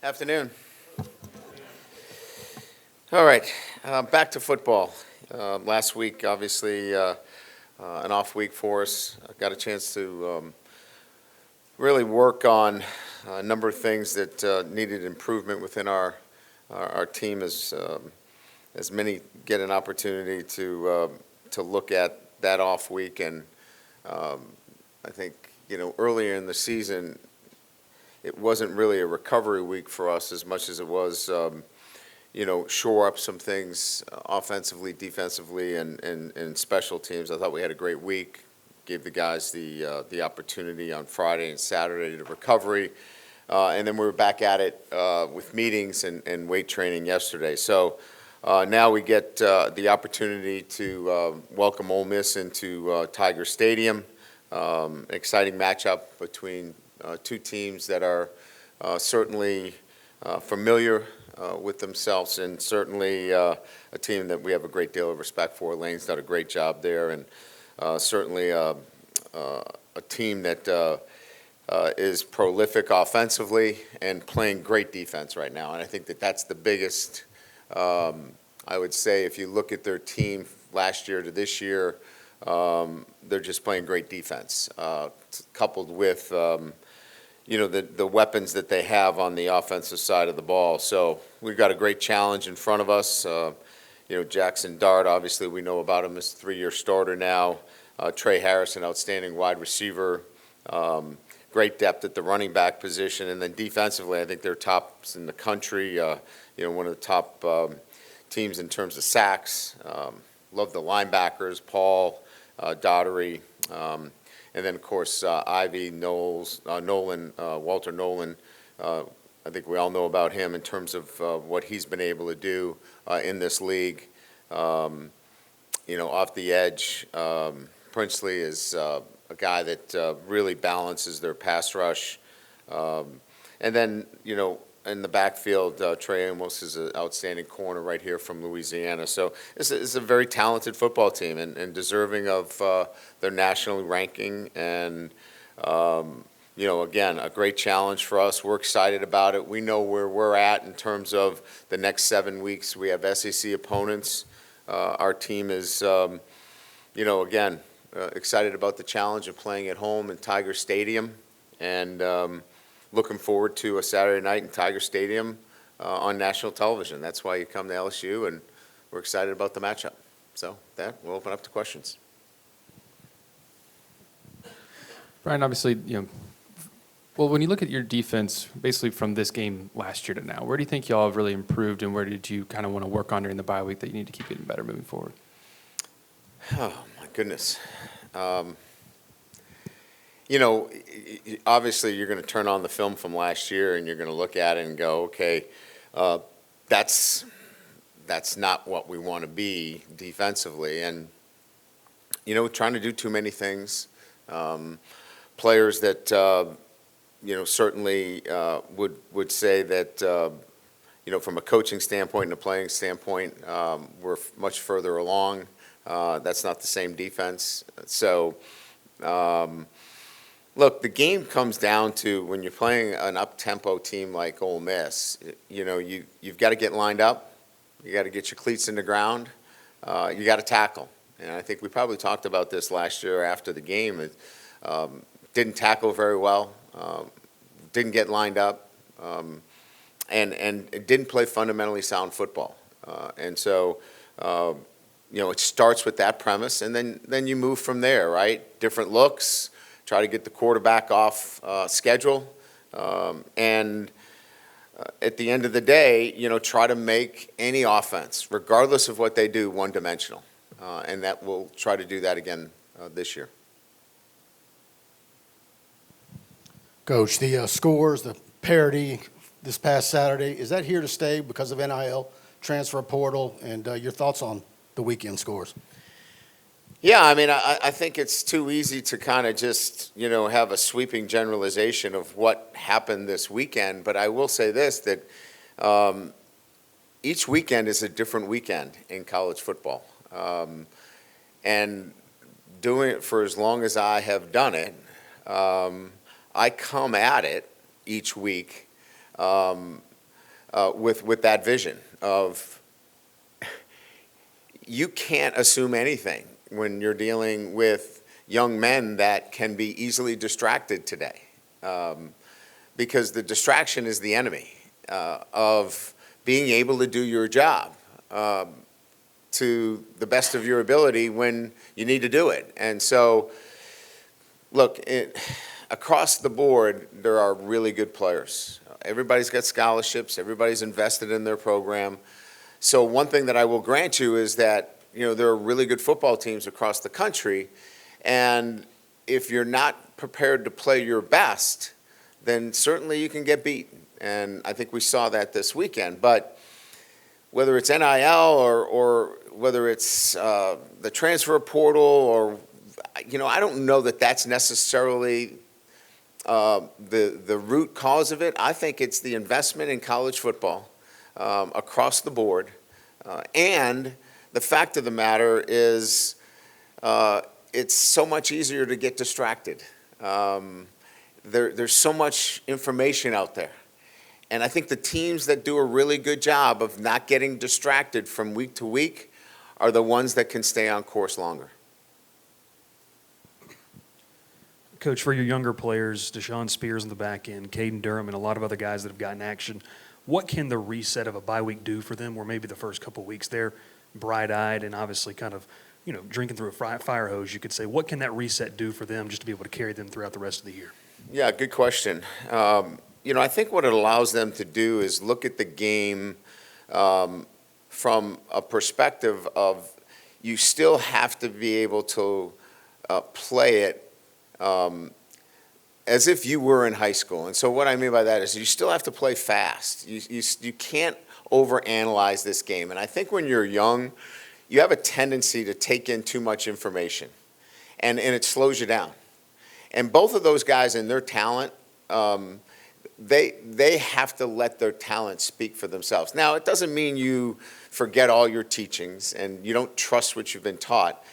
Afternoon. All right, back to football. Last week, obviously, an off week for us. I got a chance to really work on a number of things that needed improvement within our team as many get an opportunity to look at that off week. And I think, earlier in the season, it wasn't really a recovery week for us as much as it was, shore up some things offensively, defensively, and special teams. I thought we had a great week. Gave the guys the opportunity on Friday and Saturday to recovery, and then we were back at it with meetings and weight training yesterday. So now we get the opportunity to welcome Ole Miss into Tiger Stadium. An exciting matchup between two teams that are certainly familiar with themselves, and certainly a team that we have a great deal of respect for. Lane's done a great job there, and certainly a team that is prolific offensively and playing great defense right now. And I think that's the biggest, I would say, if you look at their team last year to this year, they're just playing great defense, coupled with the weapons that they have on the offensive side of the ball. So we've got a great challenge in front of us. Jackson Dart, obviously we know about him as a 3-year starter now. Trey Harris, an outstanding wide receiver. Great depth at the running back position. And then defensively, I think they're tops in the country. One of the top teams in terms of sacks. Love the linebackers, Paul, Daughtery. And then, of course, Ivy, Nolan, Walter Nolan. I think we all know about him in terms of what he's been able to do in this league. Off the edge, Princely is a guy that really balances their pass rush. And then, in the backfield, Trey Amos is an outstanding corner right here from Louisiana. So it's a very talented football team and deserving of their national ranking. And, again, a great challenge for us. We're excited about it. We know where we're at in terms of the next 7 weeks. We have SEC opponents. Our team is, again, excited about the challenge of playing at home in Tiger Stadium. And looking forward to a Saturday night in Tiger Stadium on national television. That's why you come to LSU, and we're excited about the matchup. So with that, we'll open up to questions. Brian, obviously, when you look at your defense, basically from this game last year to now, where do you think y'all have really improved, and where did you kind of want to work on during the bye week that you need to keep getting better moving forward? Oh, my goodness. Obviously you're going to turn on the film from last year and you're going to look at it and go, okay, that's not what we want to be defensively. And, trying to do too many things. Players that, certainly would say that, from a coaching standpoint and a playing standpoint, we're much further along. That's not the same defense. So, look, the game comes down to when you're playing an up-tempo team like Ole Miss, you've got to get lined up. You got to get your cleats in the ground. You got to tackle. And I think we probably talked about this last year after the game. It didn't tackle very well, didn't get lined up, and it didn't play fundamentally sound football. And so, it starts with that premise, and then you move from there, right? Different looks. Try to get the quarterback off schedule, and at the end of the day, try to make any offense, regardless of what they do, one-dimensional, and that we'll try to do that again this year. Coach, the scores, the parity this past Saturday, is that here to stay because of NIL, transfer portal, and your thoughts on the weekend scores? Yeah, I mean, I think it's too easy to kind of just, have a sweeping generalization of what happened this weekend. But I will say this, that each weekend is a different weekend in college football. And doing it for as long as I have done it, I come at it each week with that vision of you can't assume anything when you're dealing with young men that can be easily distracted today, because the distraction is the enemy of being able to do your job to the best of your ability when you need to do it. And so, look, across the board, there are really good players. Everybody's got scholarships. Everybody's invested in their program. So one thing that I will grant you is that, there are really good football teams across the country. And if you're not prepared to play your best, then certainly you can get beaten. And I think we saw that this weekend. But whether it's NIL or whether it's the transfer portal or, I don't know that that's necessarily the root cause of it. I think it's the investment in college football across the board. And the fact of the matter is it's so much easier to get distracted. There's so much information out there. And I think the teams that do a really good job of not getting distracted from week to week are the ones that can stay on course longer. Coach, for your younger players, Deshaun Spears in the back end, Caden Durham, and a lot of other guys that have gotten action, what can the reset of a bye week do for them where maybe the first couple of weeks they're bright-eyed and obviously kind of, drinking through a fire hose, you could say? What can that reset do for them just to be able to carry them throughout the rest of the year? Yeah, good question. I think what it allows them to do is look at the game from a perspective of you still have to be able to play it as if you were in high school. And so what I mean by that is you still have to play fast. You can't overanalyze this game. And I think when you're young, you have a tendency to take in too much information, and it slows you down. And both of those guys and their talent, they have to let their talent speak for themselves. Now, it doesn't mean you forget all your teachings and you don't trust what you've been taught,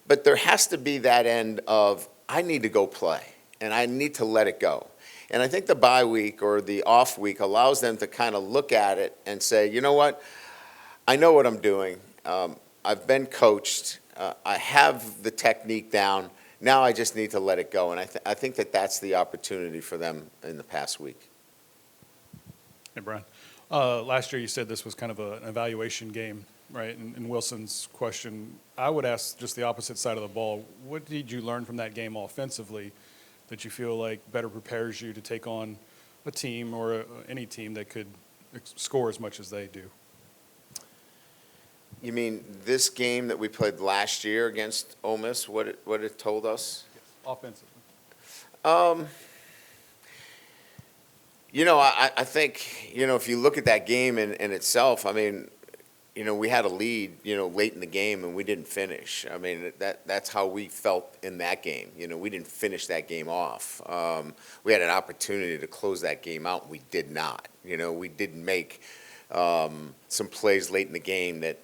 but there has to be that end of, I need to go play, and I need to let it go. And I think the bye week or the off week allows them to kind of look at it and say, you know what, I know what I'm doing. I've been coached. I have the technique down. Now I just need to let it go. And I think that that's the opportunity for them in the past week. Hey, Brian. Last year you said this was kind of an evaluation game, right? And Wilson's question, I would ask just the opposite side of the ball. What did you learn from that game offensively that you feel like better prepares you to take on a team or any team that could score as much as they do? You mean this game that we played last year against Ole Miss, what it told us? Yes. Offensively. I think, if you look at that game in itself, I mean, we had a lead, late in the game and we didn't finish. I mean, that's how we felt in that game. We didn't finish that game off. We had an opportunity to close that game out and we did not. We didn't make some plays late in the game that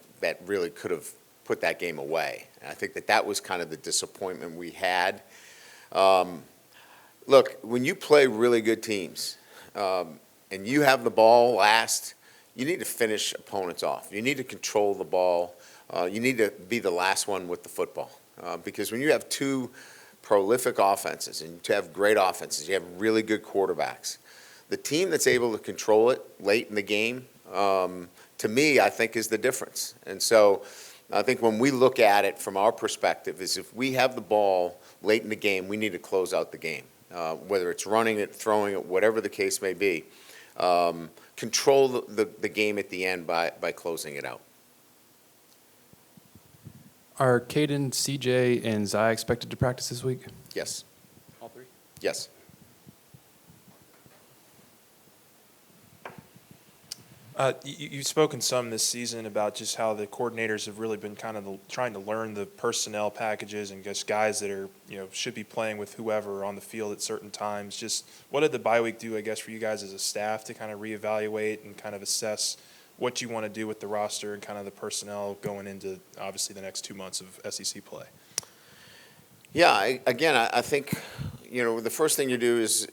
really could have put that game away. And I think that was kind of the disappointment we had. Look, when you play really good teams and you have the ball last, you need to finish opponents off. You need to control the ball. You need to be the last one with the football. Because when you have two prolific offenses and you have great offenses, you have really good quarterbacks, the team that's able to control it late in the game, to me, I think is the difference. And so I think when we look at it from our perspective is if we have the ball late in the game, we need to close out the game. Whether it's running it, throwing it, whatever the case may be. Control the game at the end by closing it out. Are Caden, CJ, and Zai expected to practice this week? Yes. All three? Yes. You've spoken some this season about just how the coordinators have really been kind of trying to learn the personnel packages and just guys that are, should be playing with whoever on the field at certain times. Just what did the bye week do, I guess, for you guys as a staff to kind of reevaluate and kind of assess what you want to do with the roster and kind of the personnel going into, obviously, the next 2 months of SEC play? Yeah, I think, the first thing you do is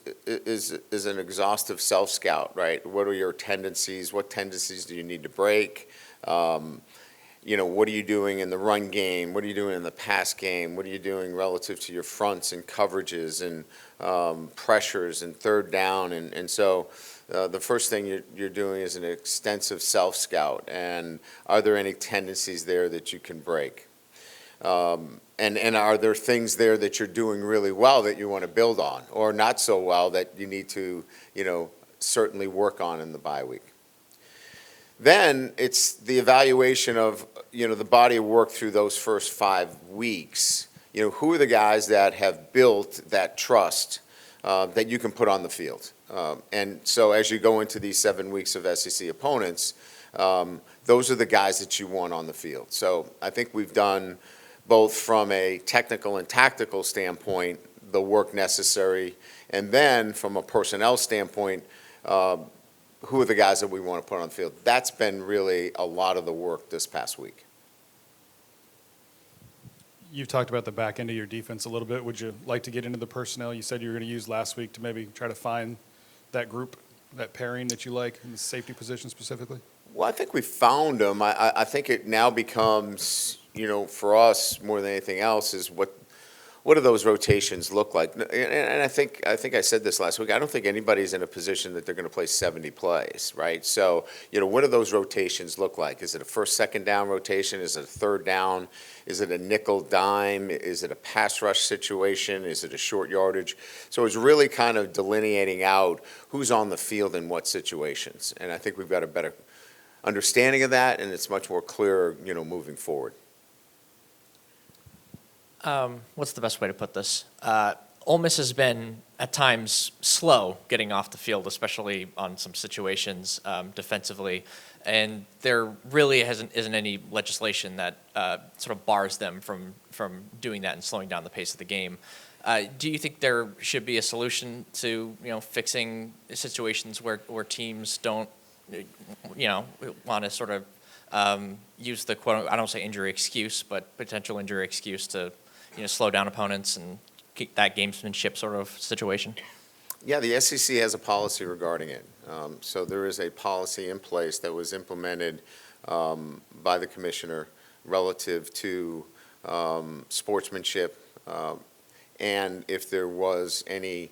an exhaustive self-scout, right? What are your tendencies? What tendencies do you need to break? What are you doing in the run game? What are you doing in the pass game? What are you doing relative to your fronts and coverages and pressures and third down? And so the first thing you're doing is an extensive self-scout. And are there any tendencies there that you can break? And are there things there that you're doing really well that you want to build on, or not so well that you need to, certainly work on in the bye week? Then it's the evaluation of, the body of work through those first 5 weeks. Who are the guys that have built that trust that you can put on the field? And so as you go into these 7 weeks of SEC opponents, those are the guys that you want on the field. So I think we've done, both from a technical and tactical standpoint, the work necessary, and then from a personnel standpoint, who are the guys that we want to put on the field. That's been really a lot of the work this past week. You've talked about the back end of your defense a little bit. Would you like to get into the personnel you said you were going to use last week to maybe try to find that group, that pairing that you like in the safety position specifically? Well, I think we found them. I think it now becomes, for us more than anything else, is what do those rotations look like? And I think I said this last week. I don't think anybody's in a position that they're going to play 70 plays, right? So, what do those rotations look like? Is it a first, second down rotation? Is it a third down? Is it a nickel dime? Is it a pass rush situation? Is it a short yardage? So it's really kind of delineating out who's on the field in what situations. And I think we've got a better understanding of that, and it's much more clear, moving forward. What's the best way to put this? Ole Miss has been at times slow getting off the field, especially on some situations defensively, and there really isn't any legislation that sort of bars them from doing that and slowing down the pace of the game. Do you think there should be a solution to fixing situations where teams don't want to sort of use the quote, I don't say injury excuse, but potential injury excuse to slow down opponents and keep that gamesmanship sort of situation? Yeah, the SEC has a policy regarding it. So there is a policy in place that was implemented by the commissioner relative to sportsmanship, and if there was any,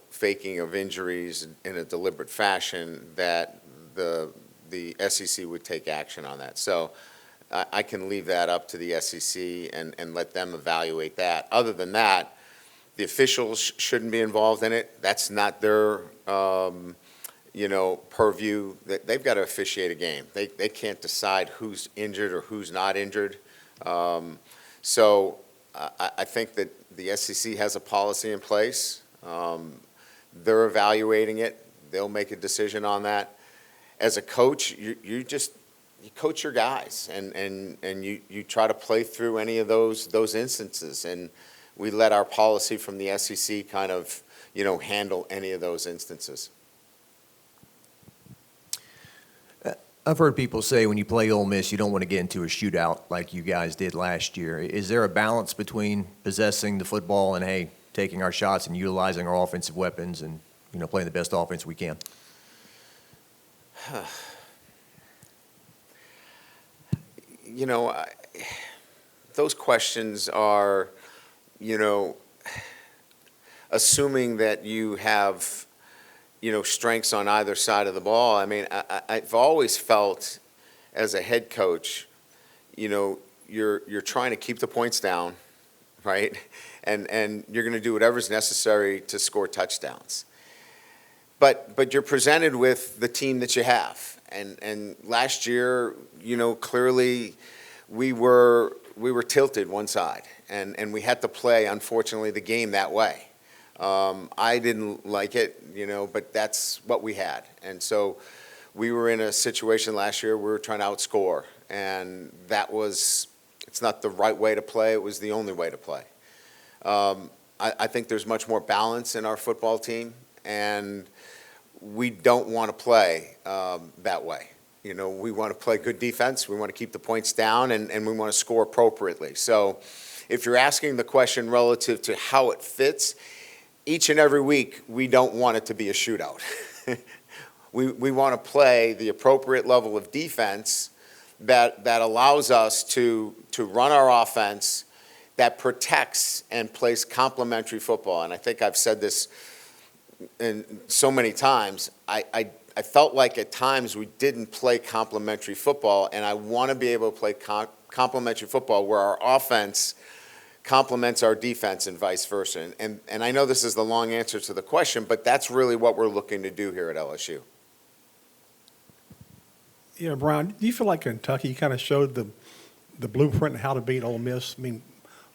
faking of injuries in a deliberate fashion, that the SEC would take action on that. So I can leave that up to the SEC and let them evaluate that. Other than that, the officials shouldn't be involved in it. That's not their, purview. They've got to officiate a game. They can't decide who's injured or who's not injured. So I think that the SEC has a policy in place. They're evaluating it. They'll make a decision on that. As a coach, you coach your guys, and you try to play through any of those instances, and we let our policy from the SEC kind of handle any of those instances. I've heard people say when you play Ole Miss, you don't want to get into a shootout like you guys did last year. Is there a balance between possessing the football and, hey, taking our shots and utilizing our offensive weapons and playing the best offense we can? Those questions are, assuming that you have, strengths on either side of the ball. I mean, I've always felt as a head coach, you're trying to keep the points down, right? And you're going to do whatever's necessary to score touchdowns. But you're presented with the team that you have. And last year, clearly we were tilted one side, and we had to play, unfortunately, the game that way. I didn't like it, but that's what we had. And so we were in a situation last year where we were trying to outscore, and it's not the right way to play. It was the only way to play. I think there's much more balance in our football team, and we don't want to play that way. We want to play good defense. We want to keep the points down, and we want to score appropriately. So if you're asking the question relative to how it fits, each and every week, we don't want it to be a shootout. We want to play the appropriate level of defense that allows us to run our offense, that protects and plays complementary football. And I think I've said this so many times. I felt like at times we didn't play complementary football, and I want to be able to play complementary football where our offense complements our defense and vice versa. And I know this is the long answer to the question, but that's really what we're looking to do here at LSU. Yeah, Brian, do you feel like Kentucky kind of showed the blueprint on how to beat Ole Miss? I mean,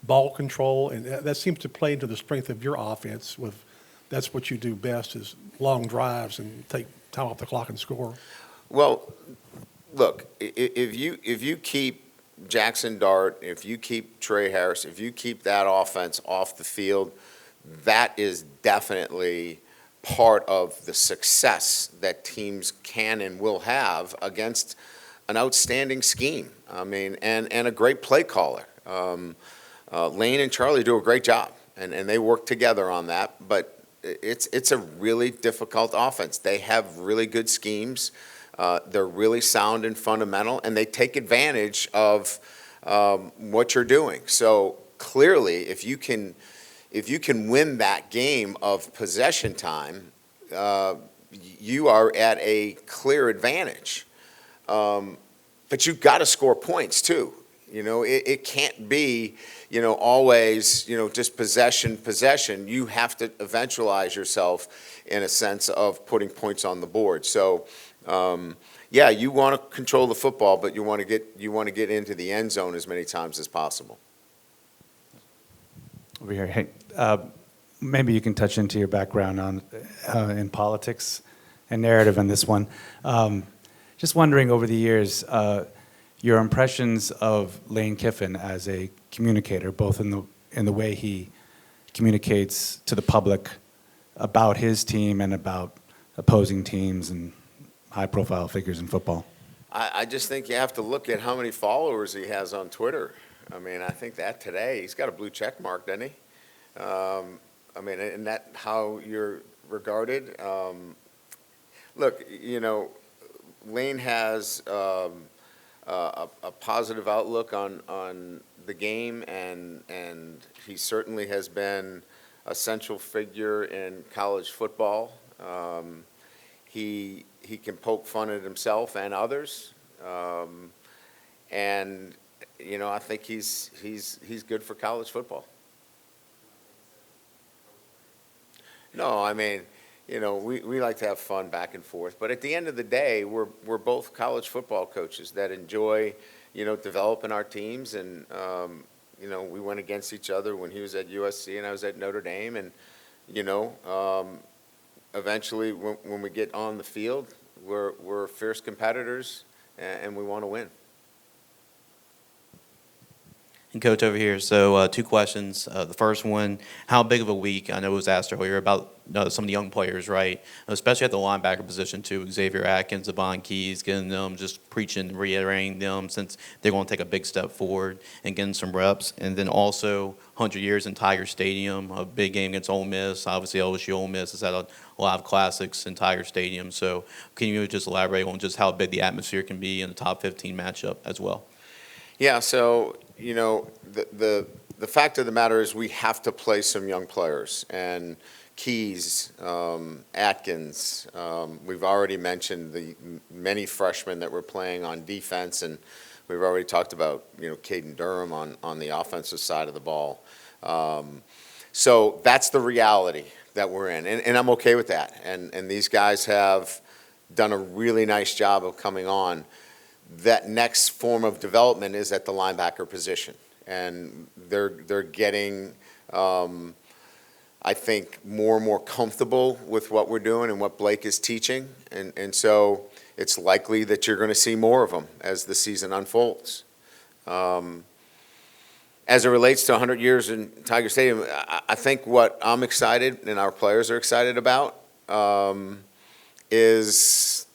ball control, and that seems to play into the strength of your offense. That's what you do best is long drives and take time off the clock and score. Well, look, if you keep Jackson Dart, if you keep Trey Harris, if you keep that offense off the field, that is definitely part of the success that teams can and will have against an outstanding scheme. I mean, and a great play caller. Lane and Charlie do a great job, and they work together on that. But it's a really difficult offense. They have really good schemes. They're really sound and fundamental, and they take advantage of what you're doing. So clearly, if you can win that game of possession time, you are at a clear advantage. But you've got to score points too. You know, it can't be, always, just possession. You have to eventualize yourself in a sense of putting points on the board. So, yeah, you want to control the football, but you want to get into the end zone as many times as possible. Over here, hey, maybe you can touch into your background on in politics and narrative on this one. Just wondering over the years, your impressions of Lane Kiffin as a communicator, both in the way he communicates to the public about his team and about opposing teams and high-profile figures in football. I just think you have to look at how many followers he has on Twitter. I mean, I think that today he's got a blue check mark, doesn't he? I mean, isn't that how you're regarded? Look, Lane has a positive outlook on the game, and he certainly has been a central figure in college football. He can poke fun at himself and others, and I think he's good for college football. No, I mean, we like to have fun back and forth, but at the end of the day, we're both college football coaches that enjoy, developing our teams, and we went against each other when he was at USC and I was at Notre Dame, and eventually when we get on the field, we're fierce competitors and we want to win. And Coach over here, so 2 questions. The first one, how big of a week, I know it was asked earlier about some of the young players, right? Especially at the linebacker position too, Xavier Atkins, Devon Keys, getting them, just preaching, reiterating them since they're going to take a big step forward and getting some reps. And then also 100 years in Tiger Stadium, a big game against Ole Miss. Obviously LSU Ole Miss has had a lot of classics in Tiger Stadium. So can you just elaborate on just how big the atmosphere can be in the top 15 matchup as well? Yeah, so, the fact of the matter is we have to play some young players. And Keys, Atkins, we've already mentioned the many freshmen that we're playing on defense, and we've already talked about, Jayden Durham on the offensive side of the ball. So that's the reality that we're in, and I'm okay with that. And these guys have done a really nice job of coming on. That next form of development is at the linebacker position, and they're getting, I think, more and more comfortable with what we're doing and what Blake is teaching, and so it's likely that you're going to see more of them as the season unfolds. As it relates to 100 years in Tiger Stadium, I think what I'm excited and our players are excited about is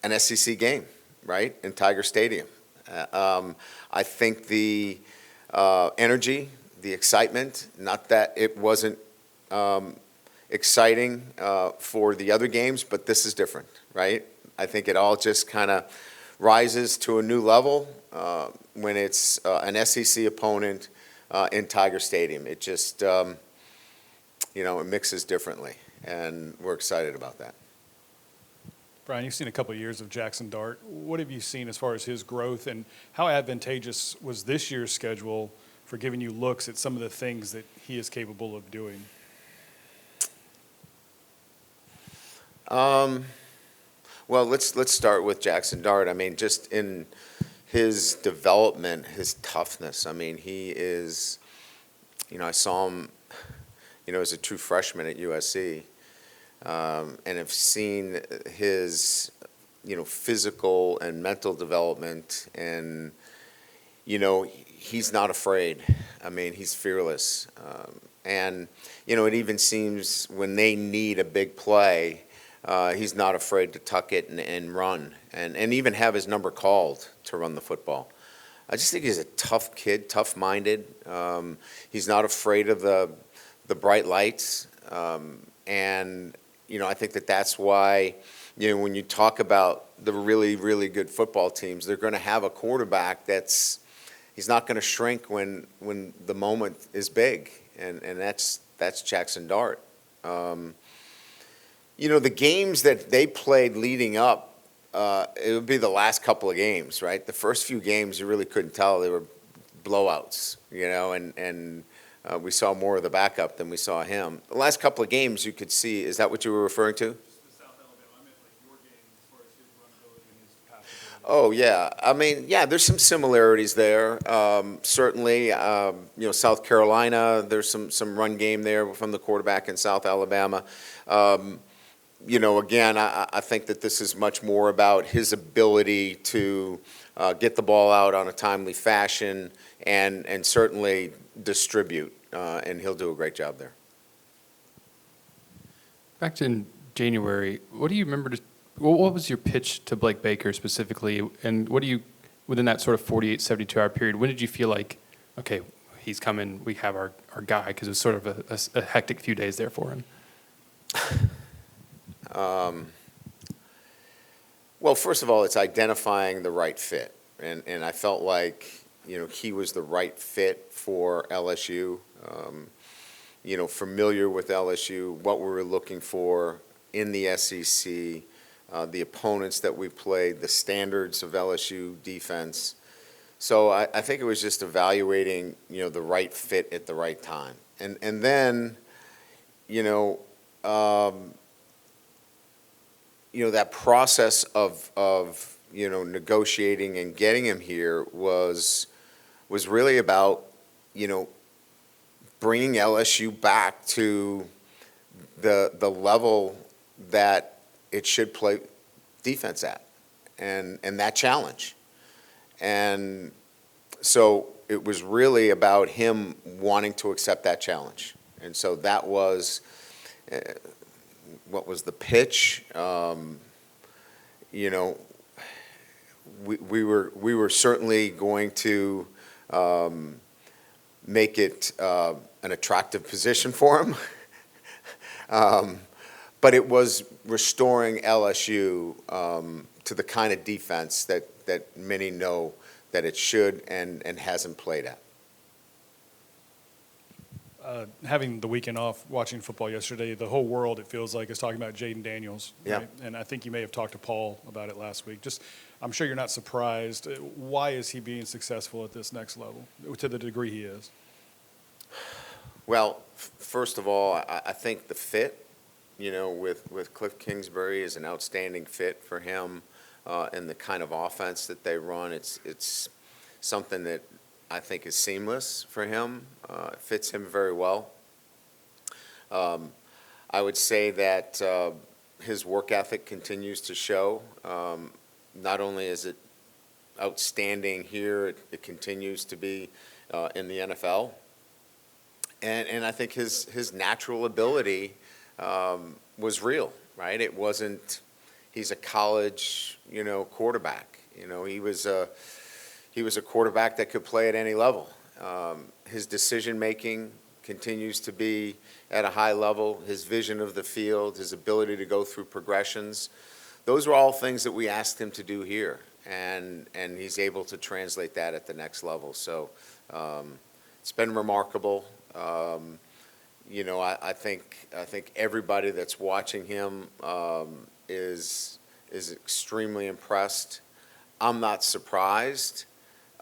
an SEC game. Right, in Tiger Stadium. I think the energy the excitement. Not that it wasn't exciting for the other games, but this is different, right? I think it all just kind of rises to a new level when it's an SEC opponent in Tiger Stadium. It just, it mixes differently, and we're excited about that. Brian, you've seen a couple of years of Jackson Dart. What have you seen as far as his growth, and how advantageous was this year's schedule for giving you looks at some of the things that he is capable of doing? Well, let's start with Jackson Dart. I mean, just in his development, his toughness. I mean, he is, I saw him, as a true freshman at USC, and have seen his, physical and mental development, and, he's not afraid. I mean, he's fearless. And, it even seems when they need a big play, he's not afraid to tuck it and run, and even have his number called to run the football. I just think he's a tough kid, tough-minded. He's not afraid of the bright lights, and I think that's why when you talk about the really, really good football teams, they're going to have a quarterback he's not going to shrink when the moment is big, and that's Jackson Dart. The games that they played leading up, it would be the last couple of games, right? The first few games, you really couldn't tell. They were blowouts, and we saw more of the backup than we saw him. The last couple of games, you could see, is that what you were referring to? Oh, yeah. I mean, yeah, there's some similarities there. Certainly, South Carolina, there's some run game there from the quarterback in South Alabama. Again, I think that this is much more about his ability to get the ball out on a timely fashion and certainly distribute, and he'll do a great job there. Back to in January, what do you remember? What was your pitch to Blake Baker specifically, and what do you, within that sort of 48, 72-hour period, when did you feel like, okay, he's coming, we have our guy, because it was sort of a hectic few days there for him? Well, first of all, it's identifying the right fit, and I felt like he was the right fit for LSU. Familiar with LSU, what we were looking for in the SEC, the opponents that we played, the standards of LSU defense. So I think it was just evaluating the right fit at the right time, and then that process of negotiating and getting him here was really about bringing LSU back to the level that it should play defense at, and that challenge. And so it was really about him wanting to accept that challenge, and so that was what was the pitch. We were certainly going to make it an attractive position for him. But it was restoring LSU to the kind of defense that many know that it should and hasn't played at. Having the weekend off, watching football yesterday, the whole world, it feels like, is talking about Jayden Daniels. Yeah. Right? And I think you may have talked to Paul about it last week. I'm sure you're not surprised. Why is he being successful at this next level, to the degree he is? Well, first of all, I think the fit, with Cliff Kingsbury is an outstanding fit for him, and the kind of offense that they run. It's something that I think is seamless for him. It fits him very well. I would say that his work ethic continues to show. Not only is it outstanding here, it continues to be in the NFL. And I think his natural ability was real, right? It wasn't, he's a college, quarterback. He was a quarterback that could play at any level. His decision-making continues to be at a high level, his vision of the field, his ability to go through progressions. Those are all things that we asked him to do here, and he's able to translate that at the next level. So it's been remarkable. I think everybody that's watching him is extremely impressed. I'm not surprised,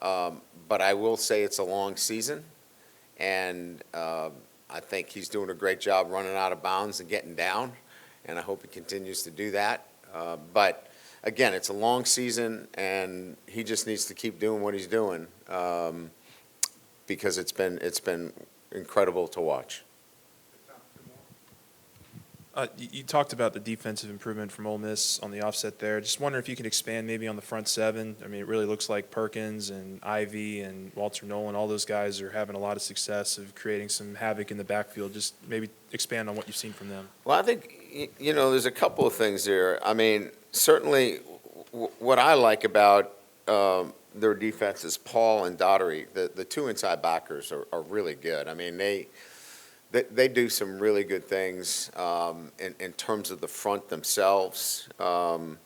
but I will say it's a long season, and I think he's doing a great job running out of bounds and getting down, and I hope he continues to do that. But again, it's a long season, and he just needs to keep doing what he's doing because it's been incredible to watch. You talked about the defensive improvement from Ole Miss on the offset there. Just wondering if you could expand maybe on the front seven. I mean, it really looks like Perkins and Ivy and Walter Nolan, all those guys are having a lot of success of creating some havoc in the backfield. Just maybe expand on what you've seen from them. Well, I think, there's a couple of things there. I mean, certainly what I like about their defense is Paul and Daugherty. The two inside backers are really good. I mean, they do some really good things in terms of the front themselves. The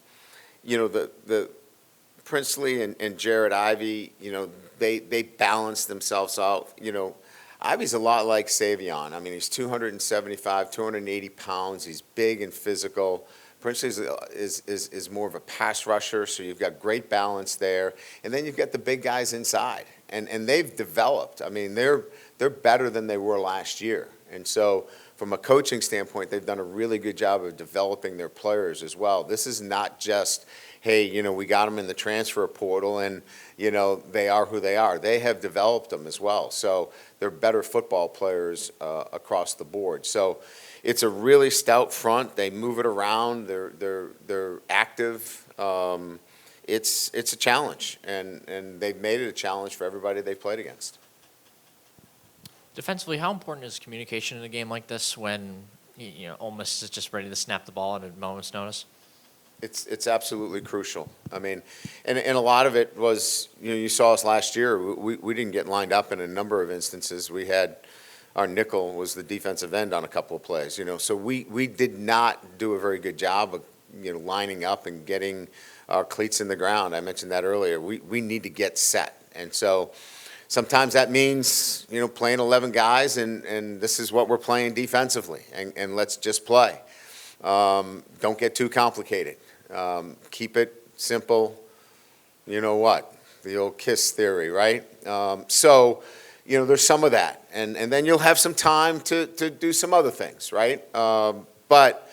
Princely and Jared Ivey, they balance themselves out. Ivy's a lot like Savion. I mean, he's 275, 280 pounds. He's big and physical. Princely is more of a pass rusher, so you've got great balance there. And then you've got the big guys inside, and they've developed. I mean, they're better than they were last year. And so from a coaching standpoint, they've done a really good job of developing their players as well. This is not just, hey, we got them in the transfer portal and, they are who they are. They have developed them as well. So they're better football players across the board. So it's a really stout front. They move it around. They're active. It's a challenge, and they've made it a challenge for everybody they've played against. Defensively, how important is communication in a game like this when Ole Miss is just ready to snap the ball at a moment's notice? It's absolutely crucial. I mean, and a lot of it was, you saw us last year. We didn't get lined up in a number of instances. We had our nickel was the defensive end on a couple of plays. So we did not do a very good job of lining up and getting our cleats in the ground. I mentioned that earlier. We need to get set, and so. Sometimes that means, playing 11 guys, and this is what we're playing defensively, and let's just play. Don't get too complicated. Keep it simple. You know what? The old KISS theory, right? So, there's some of that, and then you'll have some time to do some other things, right? But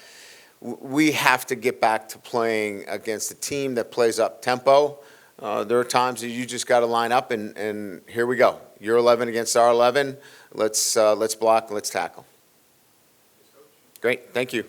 we have to get back to playing against a team that plays up tempo. There are times that you just got to line up, and here we go. Your 11 against our 11. Let's block and let's tackle. Great. Thank you.